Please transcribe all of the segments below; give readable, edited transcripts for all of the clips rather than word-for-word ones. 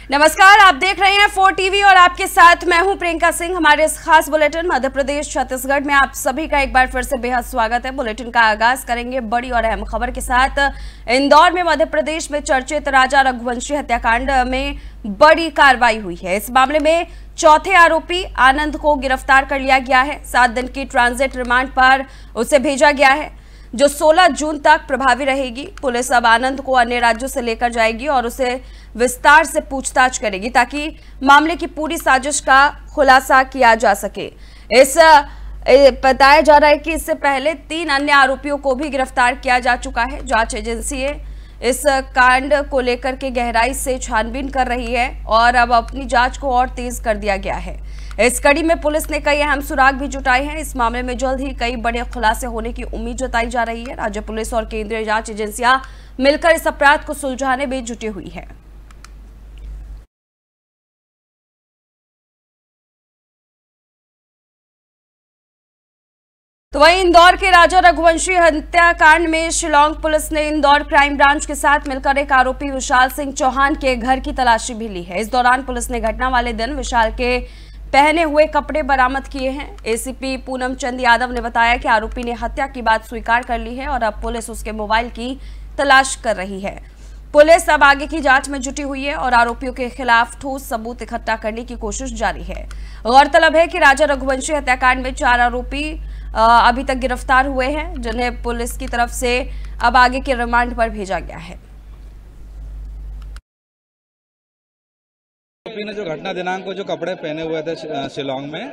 नमस्कार, आप देख रहे हैं 4 टीवी और आपके साथ मैं हूं प्रियंका सिंह। हमारे इस खास बुलेटिन मध्य प्रदेश छत्तीसगढ़ में आप सभी का एक बार फिर से बेहद स्वागत है। बुलेटिन का आगाज करेंगे बड़ी और अहम खबर के साथ। इंदौर में मध्य प्रदेश में चर्चित राजा रघुवंशी हत्याकांड में बड़ी कार्रवाई हुई है। इस मामले में चौथे आरोपी आनंद को गिरफ्तार कर लिया गया है। 7 दिन की ट्रांजिट रिमांड पर उसे भेजा गया है, जो 16 जून तक प्रभावी रहेगी। पुलिस अब आनंद को अन्य राज्यों से लेकर जाएगी और उसे विस्तार से पूछताछ करेगी ताकि मामले की पूरी साजिश का खुलासा किया जा सके। बताया जा रहा है कि इससे पहले 3 अन्य आरोपियों को भी गिरफ्तार किया जा चुका है। जांच एजेंसी इस कांड को लेकर के गहराई से छानबीन कर रही है और अब अपनी जांच को और तेज कर दिया गया है। इस कड़ी में पुलिस ने कई अहम सुराग भी जुटाए हैं। इस मामले में जल्द ही कई बड़े खुलासे होने की उम्मीद जताई जा रही है। राज्य पुलिस और केंद्रीय जांच एजेंसियां मिलकर इस अपराध को सुलझाने में जुटी हुई है। तो वहीं इंदौर के राजा रघुवंशी हत्याकांड में शिलांग पुलिस ने इंदौर क्राइम ब्रांच के साथ मिलकर एक आरोपी विशाल सिंह चौहान के घर की तलाशी भी ली है। इस दौरान पुलिस ने घटना वाले दिन विशाल के पहने हुए कपड़े बरामद किए हैं। एसीपी पूनम चंद यादव ने बताया कि आरोपी ने हत्या की बात स्वीकार कर ली है और अब पुलिस उसके मोबाइल की तलाश कर रही है। पुलिस अब आगे की जांच में जुटी हुई है और आरोपियों के खिलाफ ठोस सबूत इकट्ठा करने की कोशिश जारी है। गौरतलब है कि राजा रघुवंशी हत्याकांड में 4 आरोपी अभी तक गिरफ्तार हुए हैं, जिन्हें पुलिस की तरफ से अब आगे के रिमांड पर भेजा गया है। आरोपी ने जो घटना दिनांक को जो कपड़े पहने हुए थे शिलांग में,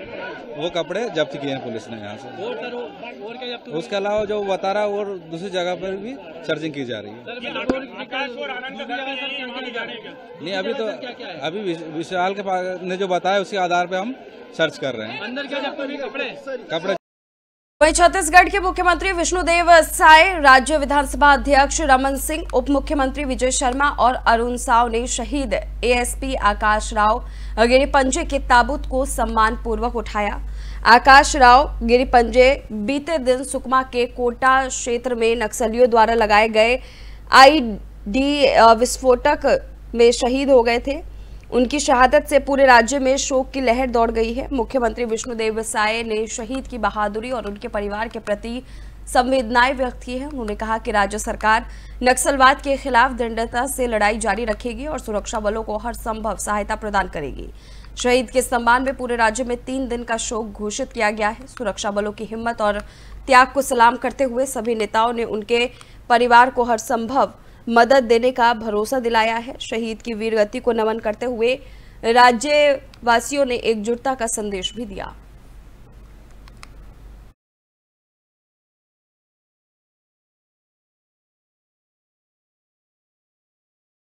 वो कपड़े जब्त किए हैं पुलिस ने यहाँ से। उसके अलावा जो बता रहा है और दूसरी जगह पर भी सर्चिंग की जा रही है। नहीं, अभी विशाल के पास ने जो बताया उसके आधार पर हम सर्च कर रहे हैं। अंदर क्या कपड़े। वहीं छत्तीसगढ़ के मुख्यमंत्री विष्णुदेव साय, राज्य विधानसभा अध्यक्ष रमन सिंह, उप मुख्यमंत्री विजय शर्मा और अरुण साव ने शहीद एएसपी आकाश राव गिरिपंजे के ताबूत को सम्मान पूर्वक उठाया। आकाश राव गिरिपंजे बीते दिन सुकमा के कोटा क्षेत्र में नक्सलियों द्वारा लगाए गए आईडी विस्फोटक में शहीद हो गए थे। उनकी शहादत से पूरे राज्य में शोक की लहर दौड़ गई है। मुख्यमंत्री विष्णुदेव साय ने शहीद की बहादुरी और उनके परिवार के प्रति संवेदनाएं व्यक्त की है। उन्होंने कहा कि राज्य सरकार नक्सलवाद के खिलाफ दृढ़ता से लड़ाई जारी रखेगी और सुरक्षा बलों को हर संभव सहायता प्रदान करेगी। शहीद के सम्मान में पूरे राज्य में 3 दिन का शोक घोषित किया गया है। सुरक्षा बलों की हिम्मत और त्याग को सलाम करते हुए सभी नेताओं ने उनके परिवार को हर संभव मदद देने का भरोसा दिलाया है। शहीद की वीरगति को नमन करते हुए राज्यवासियों ने एकजुटता का संदेश भी दिया।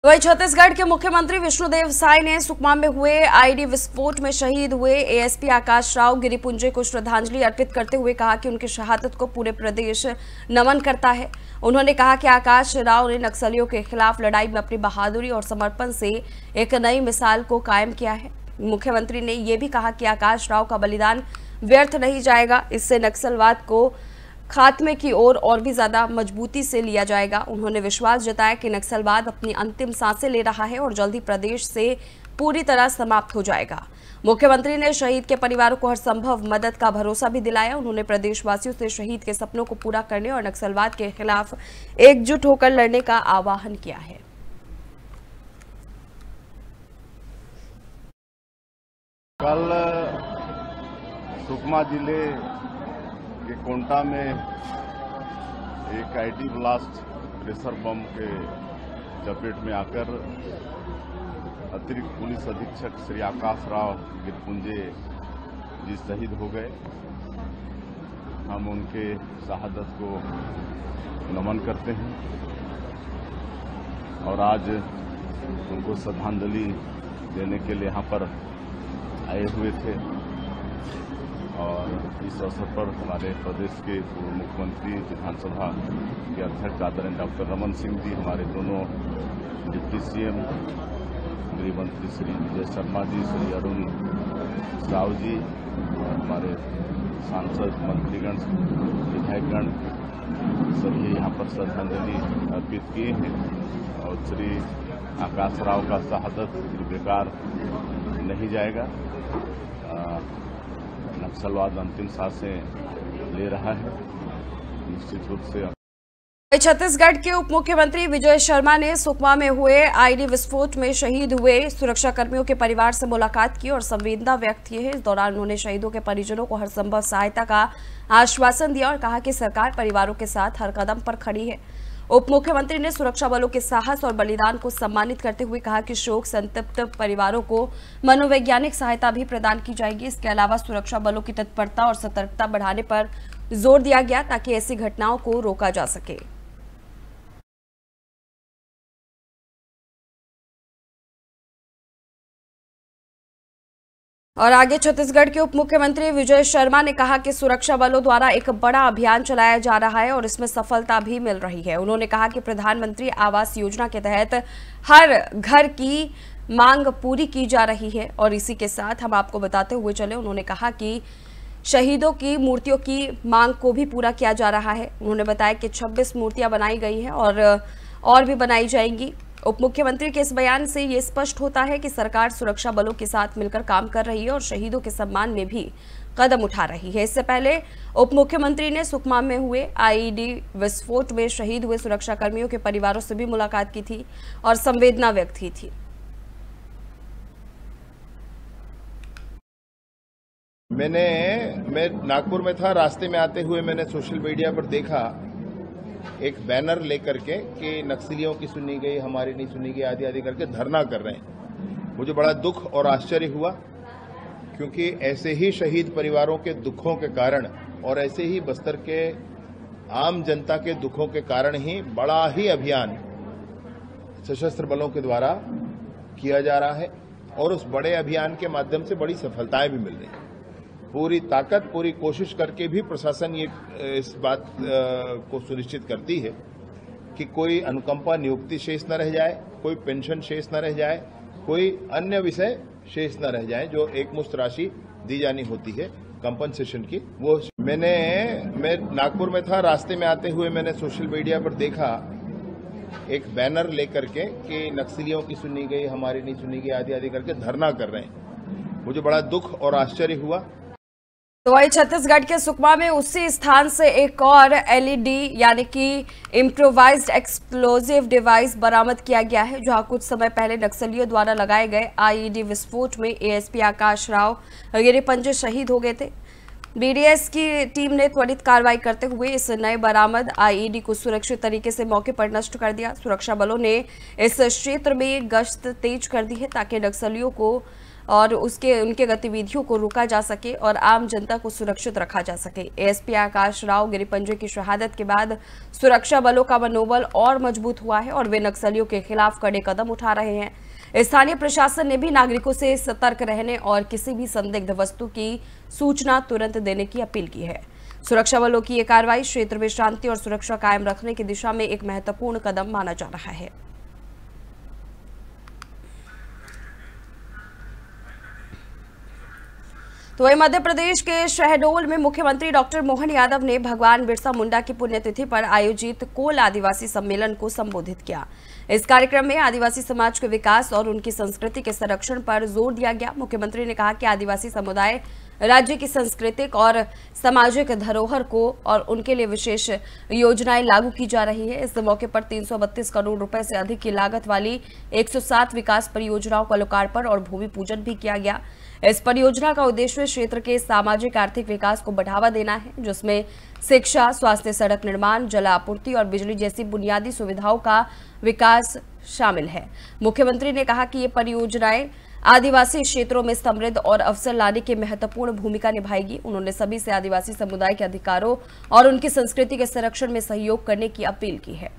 वहीं छत्तीसगढ़ के मुख्यमंत्री विष्णुदेव साय ने सुकमा में हुए आईडी विस्फोट में शहीद हुए एएसपी आकाश राव गिरिपुंजे को श्रद्धांजलि अर्पित करते हुए कहा कि उनकी शहादत को पूरे प्रदेश नमन करता है। उन्होंने कहा कि आकाश राव ने नक्सलियों के खिलाफ लड़ाई में अपनी बहादुरी और समर्पण से एक नई मिसाल को कायम किया है। मुख्यमंत्री ने यह भी कहा कि आकाश राव का बलिदान व्यर्थ नहीं जाएगा। इससे नक्सलवाद को खात्मे की ओर और भी ज्यादा मजबूती से लिया जाएगा। उन्होंने विश्वास जताया कि नक्सलवाद अपनी अंतिम सांसें ले रहा है और जल्द ही प्रदेश से पूरी तरह समाप्त हो जाएगा। मुख्यमंत्री ने शहीद के परिवारों को हर संभव मदद का भरोसा भी दिलाया। उन्होंने प्रदेशवासियों से शहीद के सपनों को पूरा करने और नक्सलवाद के खिलाफ एकजुट होकर लड़ने का आह्वान किया है। कल सुकमा जिले के कोंटा में एक आईडी ब्लास्ट प्रेशर बम के चपेट में आकर अतिरिक्त पुलिस अधीक्षक श्री आकाश राव गिरपुंजे जी शहीद हो गए। हम उनके शहादत को नमन करते हैं और आज उनको श्रद्धांजलि देने के लिए यहाँ पर आए हुए थे। और इस अवसर पर हमारे प्रदेश के पूर्व मुख्यमंत्री, विधानसभा के अध्यक्ष आदरणीय डॉक्टर रमन सिंह जी, हमारे दोनों डिप्टी सीएम गृह मंत्री श्री विजय शर्मा जी, श्री अरुण साव जी, और हमारे सांसद, मंत्रीगण, विधायकगण सभी यहाँ पर श्रद्धांजलि अर्पित किए हैं। और श्री आकाश राव का शहादत बेकार नहीं जाएगा। नक्सलवाद अंतिम सांसें ले रहा है। निश्चित रूप से छत्तीसगढ़ के उप मुख्यमंत्री विजय शर्मा ने सुकमा में हुए आईडी विस्फोट में शहीद हुए सुरक्षाकर्मियों के परिवार से मुलाकात की और संवेदना व्यक्त की है। इस दौरान उन्होंने शहीदों के परिजनों को हर संभव सहायता का आश्वासन दिया और कहा कि सरकार परिवारों के साथ हर कदम पर खड़ी है। उप मुख्यमंत्री ने सुरक्षा बलों के साहस और बलिदान को सम्मानित करते हुए कहा कि शोक संतप्त परिवारों को मनोवैज्ञानिक सहायता भी प्रदान की जाएगी। इसके अलावा सुरक्षा बलों की तत्परता और सतर्कता बढ़ाने पर जोर दिया गया ताकि ऐसी घटनाओं को रोका जा सके। और आगे छत्तीसगढ़ के उप मुख्यमंत्री विजय शर्मा ने कहा कि सुरक्षा बलों द्वारा एक बड़ा अभियान चलाया जा रहा है और इसमें सफलता भी मिल रही है। उन्होंने कहा कि प्रधानमंत्री आवास योजना के तहत हर घर की मांग पूरी की जा रही है और इसी के साथ हम आपको बताते हुए चले, उन्होंने कहा कि शहीदों की मूर्तियों की मांग को भी पूरा किया जा रहा है। उन्होंने बताया कि 26 मूर्तियां बनाई गई हैं और भी बनाई जाएंगी। उप मुख्यमंत्री के इस बयान से ये स्पष्ट होता है कि सरकार सुरक्षा बलों के साथ मिलकर काम कर रही है और शहीदों के सम्मान में भी कदम उठा रही है। इससे पहले उप मुख्यमंत्री ने सुकमा में हुए आईडी विस्फोट में शहीद हुए सुरक्षाकर्मियों के परिवारों से भी मुलाकात की थी और संवेदना व्यक्त की थी। मैं नागपुर में था, रास्ते में आते हुए मैंने सोशल मीडिया पर देखा एक बैनर लेकर के कि नक्सलियों की सुनी गई, हमारी नहीं सुनी गई, आदि आदि करके धरना कर रहे हैं। मुझे बड़ा दुख और आश्चर्य हुआ, क्योंकि ऐसे ही शहीद परिवारों के दुखों के कारण और ऐसे ही बस्तर के आम जनता के दुखों के कारण ही बड़ा ही अभियान सशस्त्र बलों के द्वारा किया जा रहा है और उस बड़े अभियान के माध्यम से बड़ी सफलताएं भी मिल रही हैं। पूरी ताकत, पूरी कोशिश करके भी प्रशासन ये इस बात को सुनिश्चित करती है कि कोई अनुकंपा नियुक्ति शेष न रह जाए, कोई पेंशन शेष न रह जाए, कोई अन्य विषय शेष न रह जाए जो एकमुश्त राशि दी जानी होती है कंपनसेशन की। वो मैं नागपुर में था, रास्ते में आते हुए मैंने सोशल मीडिया पर देखा एक बैनर लेकर के कि नक्सलियों की सुनी गई, हमारी नहीं सुनी गई, आदि आदि करके धरना कर रहे हैं। मुझे बड़ा दुख और आश्चर्य हुआ। तो वही छत्तीसगढ़ के सुकमा में उसी स्थान से एक और एलईडी यानी कि इम्प्रोवाइज्ड एक्सप्लोजिव डिवाइस बरामद किया गया है, जहां कुछ समय पहले नक्सलियों द्वारा लगाए गए आईईडी विस्फोट में एएसपी आकाश राव गिरिपंजे शहीद हो गए थे। बीडीएस की टीम ने त्वरित कार्रवाई करते हुए इस नए बरामद आईईडी को सुरक्षित तरीके से मौके पर नष्ट कर दिया। सुरक्षा बलों ने इस क्षेत्र में गश्त तेज कर दी है ताकि नक्सलियों को और उनके गतिविधियों को रोका जा सके और आम जनता को सुरक्षित रखा जा सके। एएसपी आकाश राव गिरिपंजे की शहादत के बाद सुरक्षा बलों का मनोबल और मजबूत हुआ है और वे नक्सलियों के खिलाफ कड़े कदम उठा रहे हैं। स्थानीय प्रशासन ने भी नागरिकों से सतर्क रहने और किसी भी संदिग्ध वस्तु की सूचना तुरंत देने की अपील की है। सुरक्षा बलों की ये कार्रवाई क्षेत्र में शांति और सुरक्षा कायम रखने की दिशा में एक महत्वपूर्ण कदम माना जा रहा है। तो वही मध्य प्रदेश के शहडोल में मुख्यमंत्री डॉक्टर मोहन यादव ने भगवान बिरसा मुंडा की पुण्यतिथि पर आयोजित कोल आदिवासी सम्मेलन को संबोधित किया। इस कार्यक्रम में आदिवासी समाज के विकास और उनकी संस्कृति के संरक्षण पर जोर दिया गया। मुख्यमंत्री ने कहा कि आदिवासी समुदाय राज्य की सांस्कृतिक और सामाजिक धरोहर को और उनके लिए विशेष योजनाएं लागू की जा रही है। इस मौके पर 332 करोड़ रुपए से अधिक की लागत वाली 107 विकास परियोजनाओं का लोकार्पण और भूमि पूजन भी किया गया। इस परियोजना का उद्देश्य क्षेत्र के सामाजिक आर्थिक विकास को बढ़ावा देना है, जिसमें शिक्षा, स्वास्थ्य, सड़क निर्माण, जल आपूर्ति और बिजली जैसी बुनियादी सुविधाओं का विकास शामिल है। मुख्यमंत्री ने कहा कि ये परियोजनाएं आदिवासी क्षेत्रों में समृद्ध और अवसर लाने की महत्वपूर्ण भूमिका निभाएगी। उन्होंने सभी से आदिवासी समुदाय के अधिकारों और उनकी संस्कृति के संरक्षण में सहयोग करने की अपील की है।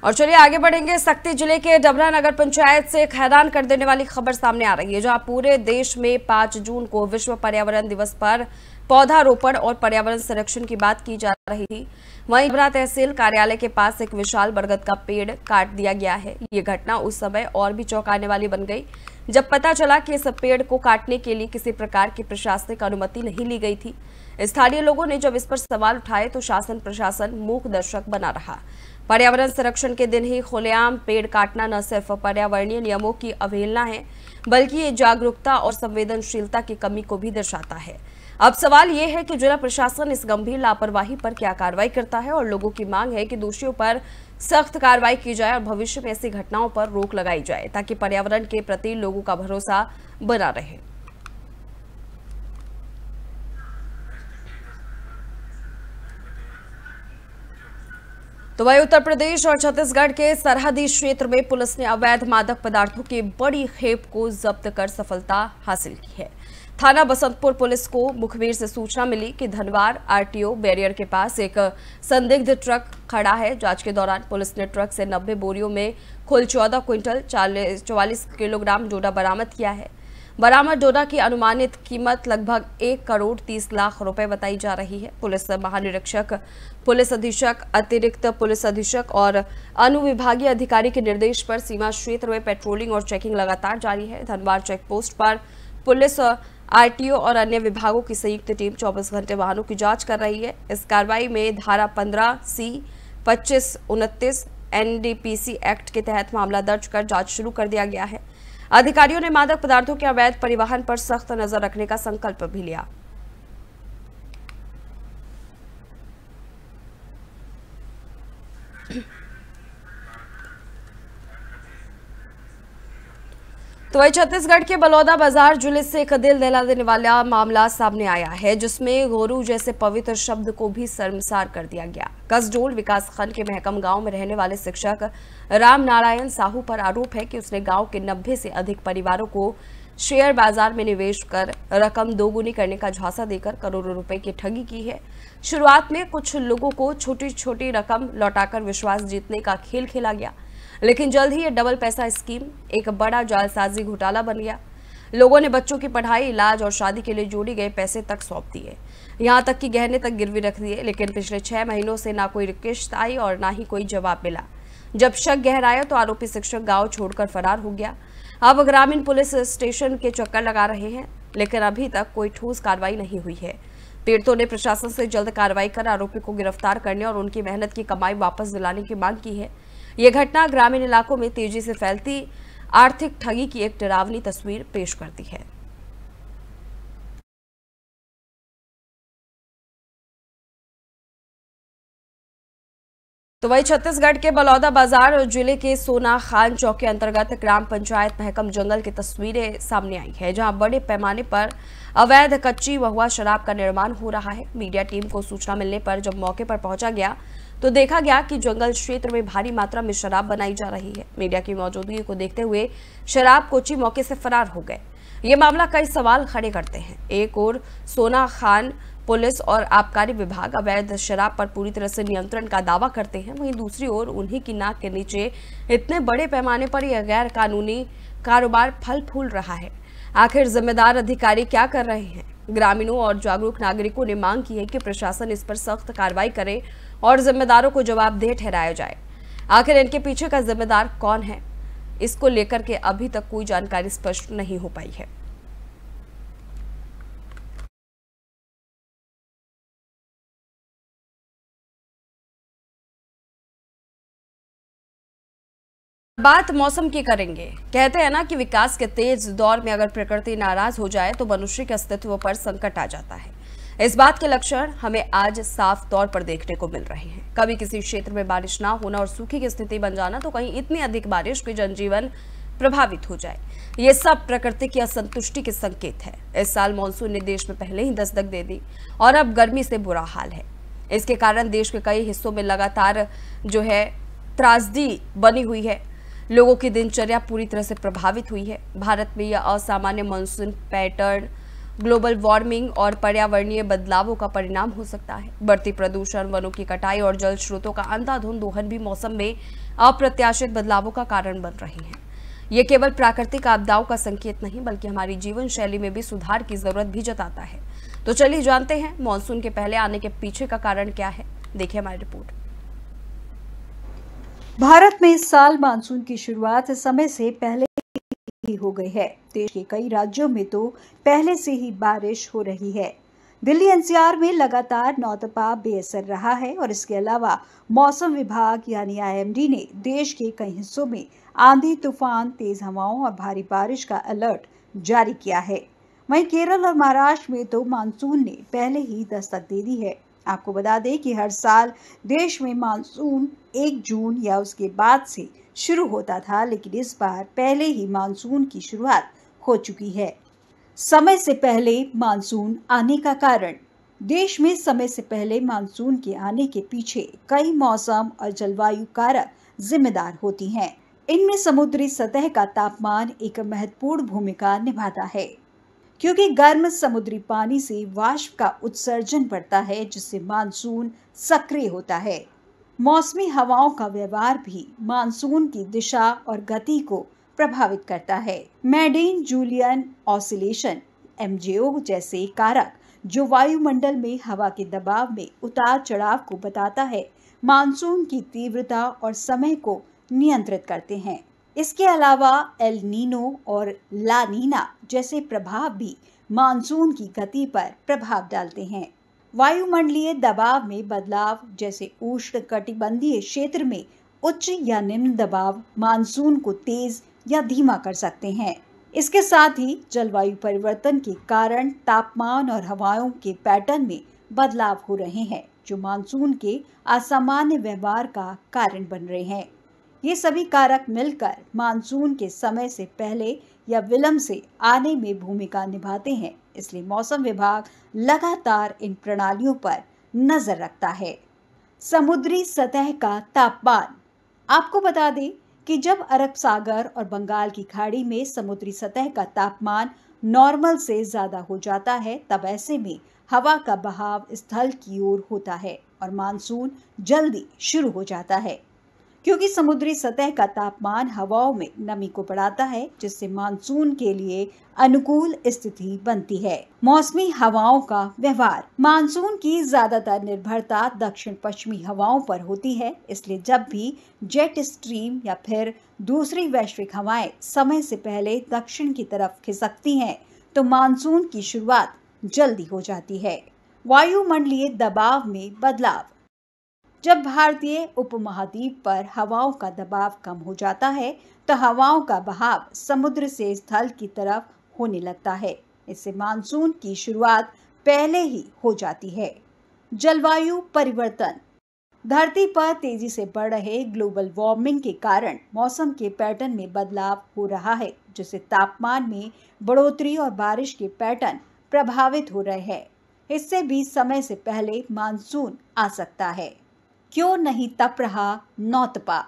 और चलिए आगे बढ़ेंगे। सक्ती जिले के डबरा नगर पंचायत से एक हैरान कर देने वाली खबर सामने आ रही है, जहां पूरे देश में 5 जून को विश्व पर्यावरण दिवस पर पौधारोपण और पर्यावरण संरक्षण की बात की जा रही थी। वहीं डबरा तहसील कार्यालय के पास एक विशाल बरगद का पेड़ काट दिया गया है। ये घटना उस समय और भी चौंकाने वाली बन गई जब पता चला कि इस पेड़ को काटने के लिए किसी प्रकार की प्रशासनिक अनुमति नहीं ली गई थी। स्थानीय लोगों ने जब इस पर सवाल उठाए तो शासन प्रशासन मूक दर्शक बना रहा। पर्यावरण संरक्षण के दिन ही खुलेआम पेड़ काटना न सिर्फ पर्यावरणीय नियमों की अवहेलना है, बल्कि ये जागरूकता और संवेदनशीलता की कमी को भी दर्शाता है। अब सवाल ये है कि जिला प्रशासन इस गंभीर लापरवाही पर क्या कार्रवाई करता है और लोगों की मांग है कि दोषियों पर सख्त कार्रवाई की जाए और भविष्य में ऐसी घटनाओं पर रोक लगाई जाए ताकि पर्यावरण के प्रति लोगों का भरोसा बना रहे। तो वही उत्तर प्रदेश और छत्तीसगढ़ के सरहदी क्षेत्र में पुलिस ने अवैध मादक पदार्थों की बड़ी खेप को जब्त कर सफलता हासिल की है। थाना बसंतपुर पुलिस को मुखबिर से सूचना मिली कि धनवार आरटीओ बैरियर के पास एक संदिग्ध ट्रक खड़ा है। जांच के दौरान पुलिस ने ट्रक से 90 बोरियों में कुल 14 क्विंटल 44 किलोग्राम डोडा बरामद किया है। बरामद डोडा की अनुमानित कीमत लगभग 1 करोड़ 30 लाख रुपए बताई जा रही है। पुलिस महानिरीक्षक, पुलिस अधीक्षक, अतिरिक्त पुलिस अधीक्षक और अनुविभागीय अधिकारी के निर्देश पर सीमा क्षेत्र में पेट्रोलिंग और चेकिंग लगातार जारी है। धनवार चेक पोस्ट पर पुलिस, आरटीओ और अन्य विभागों की संयुक्त टीम 24 घंटे वाहनों की जांच कर रही है। इस कार्रवाई में धारा 15C 2529 NDPC एक्ट के तहत मामला दर्ज कर जांच शुरू कर दिया गया है। अधिकारियों ने मादक पदार्थों के अवैध परिवहन पर सख्त नजर रखने का संकल्प भी लिया। तो वही छत्तीसगढ़ के बलौदा बाजार जिले से एक दिल दहला देने वाला मामला सामने आया है, जिसमें गोरू जैसे पवित्र शब्द को भी शर्मसार कर दिया गया। कसडोल विकासखंड के महकम गांव में रहने वाले शिक्षक राम नारायण साहू पर आरोप है कि उसने गांव के 90 से अधिक परिवारों को शेयर बाजार में निवेश कर रकम दोगुनी करने का झांसा देकर करोड़ों रुपए की ठगी की है। शुरुआत में कुछ लोगों को छोटी छोटी रकम लौटाकर विश्वास जीतने का खेल खेला गया, लेकिन जल्द ही ये डबल पैसा स्कीम एक बड़ा जालसाजी घोटाला बन गया। लोगों ने बच्चों की पढ़ाई, इलाज और शादी के लिए जोड़ी गए पैसे तक सौंप दिए, यहाँ तक कि गहने तक गिरवी रख दिए, लेकिन पिछले 6 महीनों से ना कोई किश्त आई और ना ही कोई जवाब मिला। जब शक गहराया तो आरोपी शिक्षक गांव छोड़कर फरार हो गया। अब ग्रामीण पुलिस स्टेशन के चक्कर लगा रहे हैं, लेकिन अभी तक कोई ठोस कार्रवाई नहीं हुई है। पीड़ितों ने प्रशासन से जल्द कार्रवाई कर आरोपी को गिरफ्तार करने और उनकी मेहनत की कमाई वापस दिलाने की मांग की है। ये घटना ग्रामीण इलाकों में तेजी से फैलती आर्थिक ठगी की एक डरावनी तस्वीर पेश करती है। तो वही छत्तीसगढ़ के बलौदा बाजार जिले के सोना खान चौक के अंतर्गत ग्राम पंचायत महकम जंगल की तस्वीरें सामने आई है, जहां बड़े पैमाने पर अवैध कच्ची महुआ शराब का निर्माण हो रहा है। मीडिया टीम को सूचना मिलने पर जब मौके पर पहुंचा गया तो देखा गया कि जंगल क्षेत्र में भारी मात्रा में शराब बनाई जा रही है। मीडिया की मौजूदगी को देखते हुए शराब कोची मौके से फरार हो गए। ये मामला कई सवाल खड़े करते हैं। एक और सोना खान पुलिस और आबकारी विभाग अवैध शराब पर पूरी तरह से नियंत्रण का दावा करते हैं, वहीं दूसरी ओर उन्हीं की नाक के नीचे इतने बड़े पैमाने पर यह गैर कानूनी कारोबार फल फूल रहा है। आखिर जिम्मेदार अधिकारी क्या कर रहे हैं? ग्रामीणों और जागरूक नागरिकों ने मांग की है कि प्रशासन इस पर सख्त कार्रवाई करे और जिम्मेदारों को जवाबदेह ठहराया जाए। आखिर इनके पीछे का जिम्मेदार कौन है, इसको लेकर के अभी तक कोई जानकारी स्पष्ट नहीं हो पाई है। बात मौसम की करेंगे। कहते हैं ना कि विकास के तेज दौर में अगर प्रकृति नाराज हो जाए तो मनुष्य के अस्तित्व पर संकट आ जाता है। इस बात के लक्षण हमें आज साफ तौर पर देखने को मिल रहे हैं। कभी किसी क्षेत्र में बारिश ना होना और सूखी की स्थिति बन जाना, तो कहीं इतनी अधिक बारिश कि जनजीवन प्रभावित हो जाए। ये सब प्रकृति की असंतुष्टि के संकेत है। इस साल मानसून ने देश में पहले ही दस्तक दे दी और अब गर्मी से बुरा हाल है। इसके कारण देश के कई हिस्सों में लगातार जो है त्रासदी बनी हुई है। लोगों की दिनचर्या पूरी तरह से प्रभावित हुई है। भारत में यह असामान्य मानसून पैटर्न ग्लोबल वार्मिंग और पर्यावरणीय बदलावों का परिणाम हो सकता है। बढ़ती प्रदूषण, वनों की कटाई और जल स्रोतों का अंधाधुंध दोहन भी मौसम में अप्रत्याशित बदलावों का कारण बन रहे हैं। ये केवल प्राकृतिक आपदाओं का संकेत नहीं, बल्कि हमारी जीवन शैली में भी सुधार की जरूरत भी जताता है। तो चलिए जानते हैं मानसून के पहले आने के पीछे का कारण क्या है। देखिए हमारी रिपोर्ट। भारत में इस साल मानसून की शुरुआत समय से पहले ही हो गई है। देश के कई राज्यों में तो पहले से ही बारिश हो रही है। दिल्ली एनसीआर में लगातार नौतपा बेअसर रहा है और इसके अलावा मौसम विभाग यानी आईएमडी ने देश के कई हिस्सों में आंधी, तूफान, तेज हवाओं और भारी बारिश का अलर्ट जारी किया है। वहीं केरल और महाराष्ट्र में तो मानसून ने पहले ही दस्तक दे दी है। आपको बता दें कि हर साल देश में मानसून 1 जून या उसके बाद से शुरू होता था, लेकिन इस बार पहले ही मानसून की शुरुआत हो चुकी है। समय से पहले मानसून आने का कारण। देश में समय से पहले मानसून के आने के पीछे कई मौसम और जलवायु कारक जिम्मेदार होती हैं। इनमें समुद्री सतह का तापमान एक महत्वपूर्ण भूमिका निभाता है, क्योंकि गर्म समुद्री पानी से वाष्प का उत्सर्जन बढ़ता है, जिससे मानसून सक्रिय होता है। मौसमी हवाओं का व्यवहार भी मानसून की दिशा और गति को प्रभावित करता है। मेडेन-जूलियन ऑसिलेशन (MJO) जैसे कारक जो वायुमंडल में हवा के दबाव में उतार चढ़ाव को बताता है, मानसून की तीव्रता और समय को नियंत्रित करते हैं। इसके अलावा एल नीनो और ला नीना जैसे प्रभाव भी मानसून की गति पर प्रभाव डालते हैं। वायुमंडलीय दबाव में बदलाव जैसे उष्णकटिबंधीय क्षेत्र में उच्च या निम्न दबाव मानसून को तेज या धीमा कर सकते हैं। इसके साथ ही जलवायु परिवर्तन के कारण तापमान और हवाओं के पैटर्न में बदलाव हो रहे हैं, जो मानसून के असामान्य व्यवहार का कारण बन रहे हैं। ये सभी कारक मिलकर मानसून के समय से पहले या विलंब से आने में भूमिका निभाते हैं। इसलिए मौसम विभाग लगातार इन प्रणालियों पर नजर रखता है। समुद्री सतह का तापमान। आपको बता दें कि जब अरब सागर और बंगाल की खाड़ी में समुद्री सतह का तापमान नॉर्मल से ज्यादा हो जाता है, तब ऐसे में हवा का बहाव स्थल की ओर होता है और मानसून जल्दी शुरू हो जाता है, क्योंकि समुद्री सतह का तापमान हवाओं में नमी को बढ़ाता है, जिससे मानसून के लिए अनुकूल स्थिति बनती है। मौसमी हवाओं का व्यवहार। मानसून की ज्यादातर निर्भरता दक्षिण पश्चिमी हवाओं पर होती है, इसलिए जब भी जेट स्ट्रीम या फिर दूसरी वैश्विक हवाएं समय से पहले दक्षिण की तरफ खिसकती हैं, तो मानसून की शुरुआत जल्दी हो जाती है। वायुमंडलीय दबाव में बदलाव। जब भारतीय उपमहाद्वीप पर हवाओं का दबाव कम हो जाता है, तो हवाओं का बहाव समुद्र से स्थल की तरफ होने लगता है। इससे मानसून की शुरुआत पहले ही हो जाती है। जलवायु परिवर्तन। धरती पर तेजी से बढ़ रहे ग्लोबल वार्मिंग के कारण मौसम के पैटर्न में बदलाव हो रहा है, जिससे तापमान में बढ़ोतरी और बारिश के पैटर्न प्रभावित हो रहे हैं। इससे भी समय से पहले मानसून आ सकता है। क्यों नहीं तप रहा नौतपा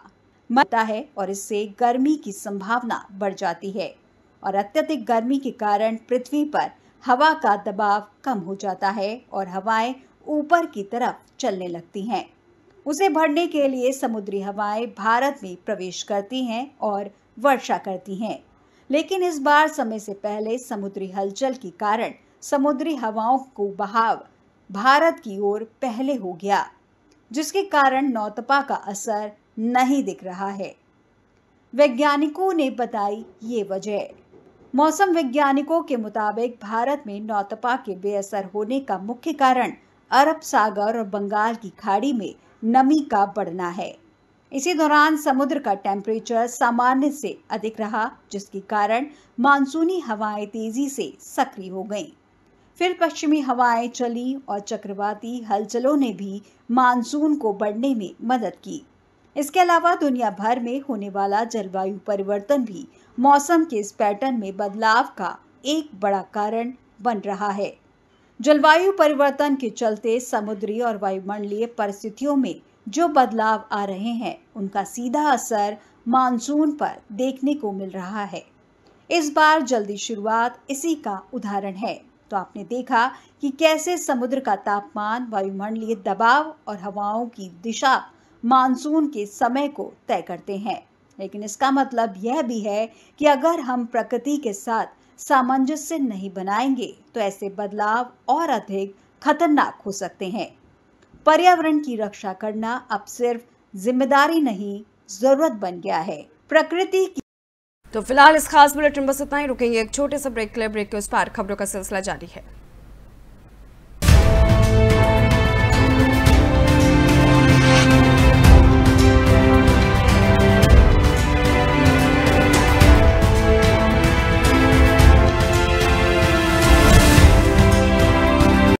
मरता है और इससे गर्मी की संभावना बढ़ जाती है और अत्यधिक गर्मी के कारण पृथ्वी पर हवा का दबाव कम हो जाता है और हवाएं ऊपर की तरफ चलने लगती हैं। उसे भरने के लिए समुद्री हवाएं भारत में प्रवेश करती हैं और वर्षा करती हैं, लेकिन इस बार समय से पहले समुद्री हलचल के कारण समुद्री हवाओं को बहाव भारत की ओर पहले हो गया, जिसके कारण नौतपा का असर नहीं दिख रहा है। वैज्ञानिकों ने बताई ये वजह। मौसम वैज्ञानिकों के मुताबिक भारत में नौतपा के बेअसर होने का मुख्य कारण अरब सागर और बंगाल की खाड़ी में नमी का बढ़ना है। इसी दौरान समुद्र का टेम्परेचर सामान्य से अधिक रहा, जिसके कारण मानसूनी हवाएं तेजी से सक्रिय हो गईं। फिर पश्चिमी हवाएं चली और चक्रवाती हलचलों ने भी मानसून को बढ़ने में मदद की। इसके अलावा दुनिया भर में होने वाला जलवायु परिवर्तन भी मौसम के इस पैटर्न में बदलाव का एक बड़ा कारण बन रहा है। जलवायु परिवर्तन के चलते समुद्री और वायुमंडलीय परिस्थितियों में जो बदलाव आ रहे हैं, उनका सीधा असर मानसून पर देखने को मिल रहा है। इस बार जल्दी शुरुआत इसी का उदाहरण है। तो आपने देखा कि कैसे समुद्र का तापमान, वायुमंडलीय दबाव और हवाओं की दिशा मानसून के समय को तय करते हैं। लेकिन इसका मतलब यह भी है कि अगर हम प्रकृति के साथ सामंजस्य नहीं बनाएंगे, तो ऐसे बदलाव और अधिक खतरनाक हो सकते हैं। पर्यावरण की रक्षा करना अब सिर्फ जिम्मेदारी नहीं, जरूरत बन गया है। प्रकृति की। तो फिलहाल इस खास बुलेटिन बस इतना ही। रुकेंगे एक छोटे से ब्रेक के लिए। ब्रेक के उस पार खबरों का सिलसिला जारी है।